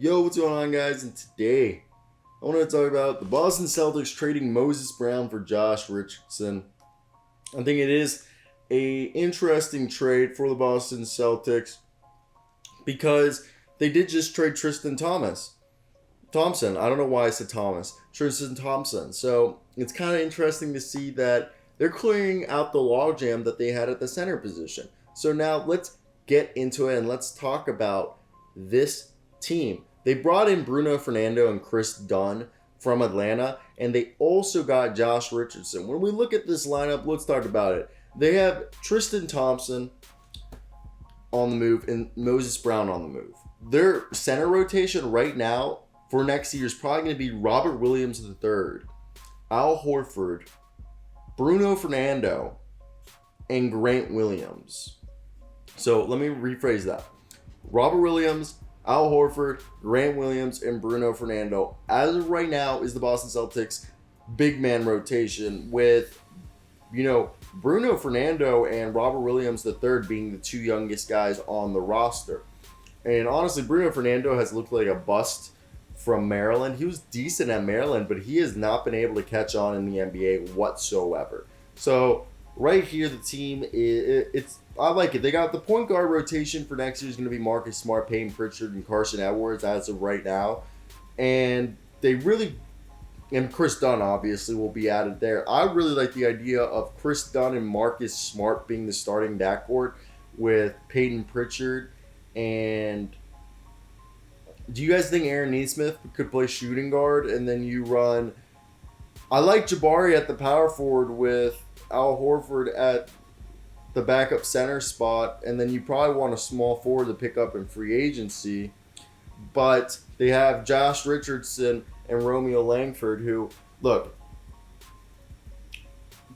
Yo, what's going on, guys? And today, I want to talk about the Boston Celtics trading Moses Brown for Josh Richardson. I think it is a interesting trade for the Boston Celtics because they did just trade Thompson. I don't know why I said Thomas. Tristan Thompson. So it's kind of interesting to see that they're clearing out the logjam that they had at the center position. So now let's get into it and let's talk about this team. They brought in Bruno Fernando and Chris Dunn from Atlanta, and they also got Josh Richardson. When we look at this lineup, let's talk about it. They have Tristan Thompson on the move and Moses Brown on the move. Their center rotation right now for next year is probably going to be Robert Williams III, Al Horford, Bruno Fernando, and Grant Williams. So let me rephrase that. Robert Williams, Al Horford, Grant Williams, and Bruno Fernando, as of right now, is the Boston Celtics big man rotation with, Bruno Fernando and Robert Williams III being the two youngest guys on the roster. And honestly, Bruno Fernando has looked like a bust from Maryland. He was decent at Maryland, but he has not been able to catch on in the NBA whatsoever. So right here, the team I like it. They got the point guard rotation for next year is going to be Marcus Smart, Peyton Pritchard, and Carson Edwards as of right now. And Chris Dunn obviously will be added there. I really like the idea of Chris Dunn and Marcus Smart being the starting backcourt with Peyton Pritchard. And do you guys think Aaron Nesmith could play shooting guard? And then you run, I like Jabari at the power forward with Al Horford at the backup center spot, and then you probably want a small forward to pick up in free agency. But they have Josh Richardson and Romeo Langford, who, look,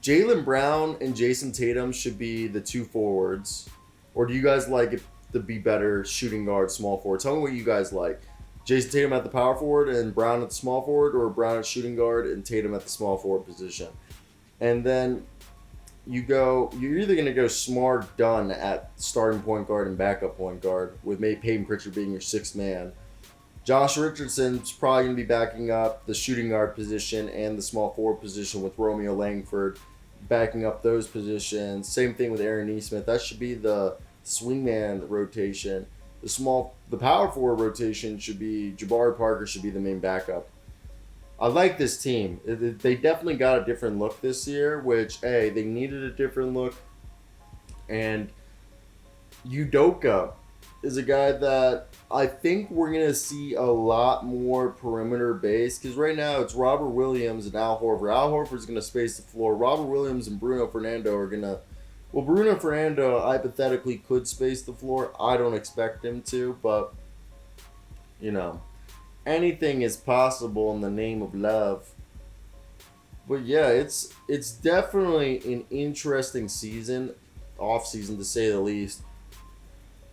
Jaylen Brown and Jason Tatum should be the two forwards. Or do you guys like it to be better shooting guard, small forward? Tell me what you guys like. Jason Tatum at the power forward and Brown at the small forward, or Brown at shooting guard and Tatum at the small forward position. And then you're either going to go Smart, Dunn at starting point guard and backup point guard, with maybe Peyton Pritchard being your sixth man. Josh Richardson's probably going to be backing up the shooting guard position and the small forward position, with Romeo Langford backing up those positions. Same thing with Aaron Nesmith. That should be the swingman rotation. The power forward rotation should be Jabari Parker should be the main backup. I like this team. They definitely got a different look this year, which, hey, they needed a different look. And Udoka is a guy that I think we're going to see a lot more perimeter base, because right now it's Robert Williams and Al Horford. Al Horford's going to space the floor. Robert Williams and Bruno Fernando are going to... Well, Bruno Fernando hypothetically could space the floor. I don't expect him to, but, anything is possible in the name of love. But yeah, it's definitely an interesting off season to say the least.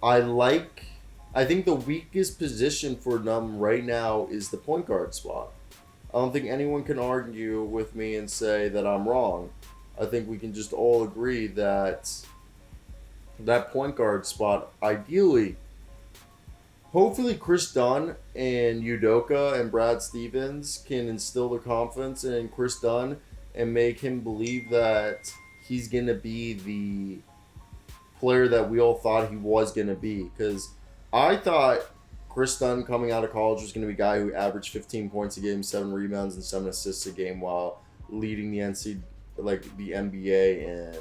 I think the weakest position for them right now is the point guard spot. I don't think anyone can argue with me and say that I'm wrong. I think we can just all agree that point guard spot, ideally, hopefully Chris Dunn and Udoka and Brad Stevens can instill the confidence in Chris Dunn and make him believe that he's going to be the player that we all thought he was going to be. Because I thought Chris Dunn coming out of college was going to be a guy who averaged 15 points a game, 7 rebounds, and 7 assists a game while leading the NBA in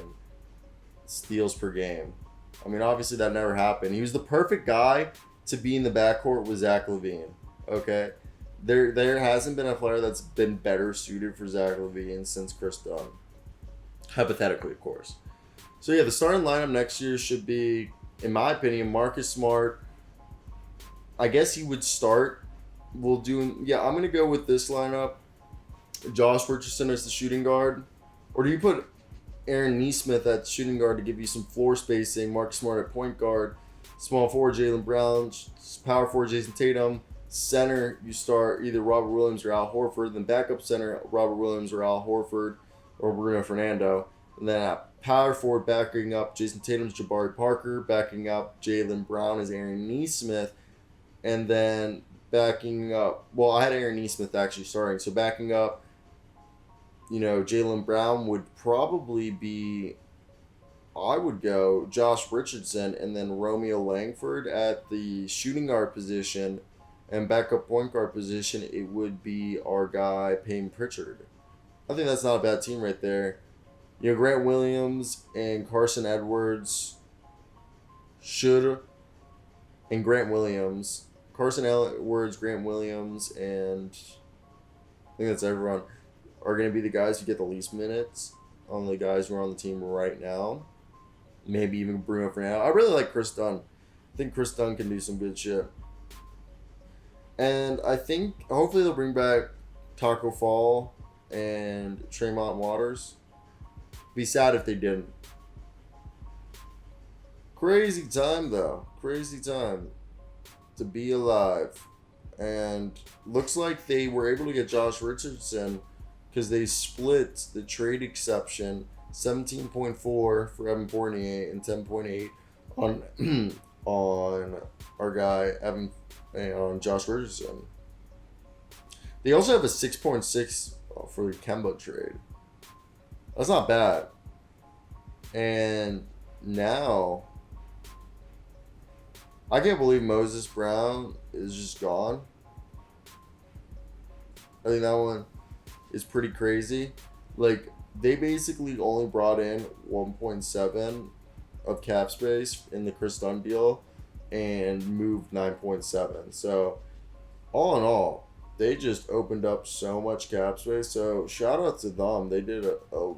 steals per game. I mean, obviously that never happened. He was the perfect guy to be in the backcourt with Zach LaVine. Okay, there hasn't been a player that's been better suited for Zach LaVine since Chris Dunn. Hypothetically, of course. So yeah, the starting lineup next year should be, in my opinion, Marcus Smart. I guess he would start. I'm gonna go with this lineup. Josh Richardson as the shooting guard. Or do you put Aaron Nesmith at shooting guard to give you some floor spacing, Marcus Smart at point guard, small forward Jaylen Brown, power forward Jason Tatum, center you start either Robert Williams or Al Horford, then backup center Robert Williams or Al Horford or Bruno Fernando, and then at power forward backing up Jason Tatum's Jabari Parker, backing up Jaylen Brown as Aaron Nesmith, and then backing up. Well, I had Aaron Nesmith actually starting. So backing up, Jaylen Brown would probably be. I would go Josh Richardson and then Romeo Langford at the shooting guard position, and backup point guard position. It would be our guy Payne Pritchard. I think that's not a bad team right there. Grant Williams and Carson Edwards should, and Grant Williams, Carson Edwards, Grant Williams, and I think that's everyone, are going to be the guys who get the least minutes on the guys who are on the team right now. Maybe even Bruno Fernando. I really like Chris Dunn. I think Chris Dunn can do some good shit. And I think hopefully they'll bring back Taco Fall and Tremont Waters. Be sad if they didn't. Crazy time though. Crazy time to be alive. And looks like they were able to get Josh Richardson because they split the trade exception 17.4 for Evan Fournier and 10.8 on on our guy Evan and on Josh Richardson. They also have a 6.6 for the Kemba trade. That's not bad. And now I can't believe Moses Brown is just gone. I think that one is pretty crazy. Like, they basically only brought in 1.7 of cap space in the Chris Dunn deal and moved 9.7. So, all in all, they just opened up so much cap space. So, shout out to them. They did a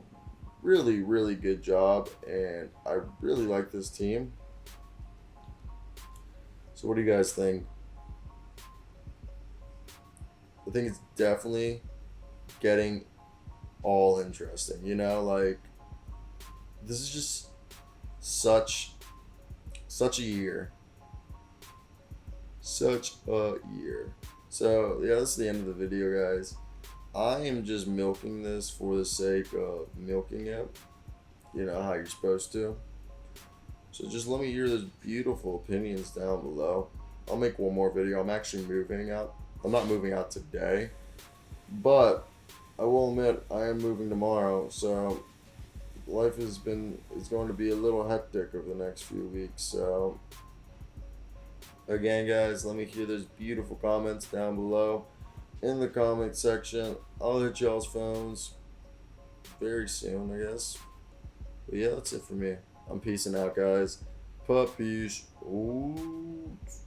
really, really good job, and I really like this team. So, what do you guys think? I think it's definitely getting all interesting. Like, this is just such a year. Such a year. So, yeah, that's the end of the video, guys. I am just milking this for the sake of milking it. How you're supposed to. So just let me hear those beautiful opinions down below. I'll make one more video. I'm actually moving out. I'm not moving out today, but I will admit I am moving tomorrow. So life is going to be a little hectic over the next few weeks. So again, guys, let me hear those beautiful comments down below in the comment section. I'll hit y'all's phones very soon, I guess. But yeah, that's it for me. I'm peacing out, guys. Puppies. Ooh.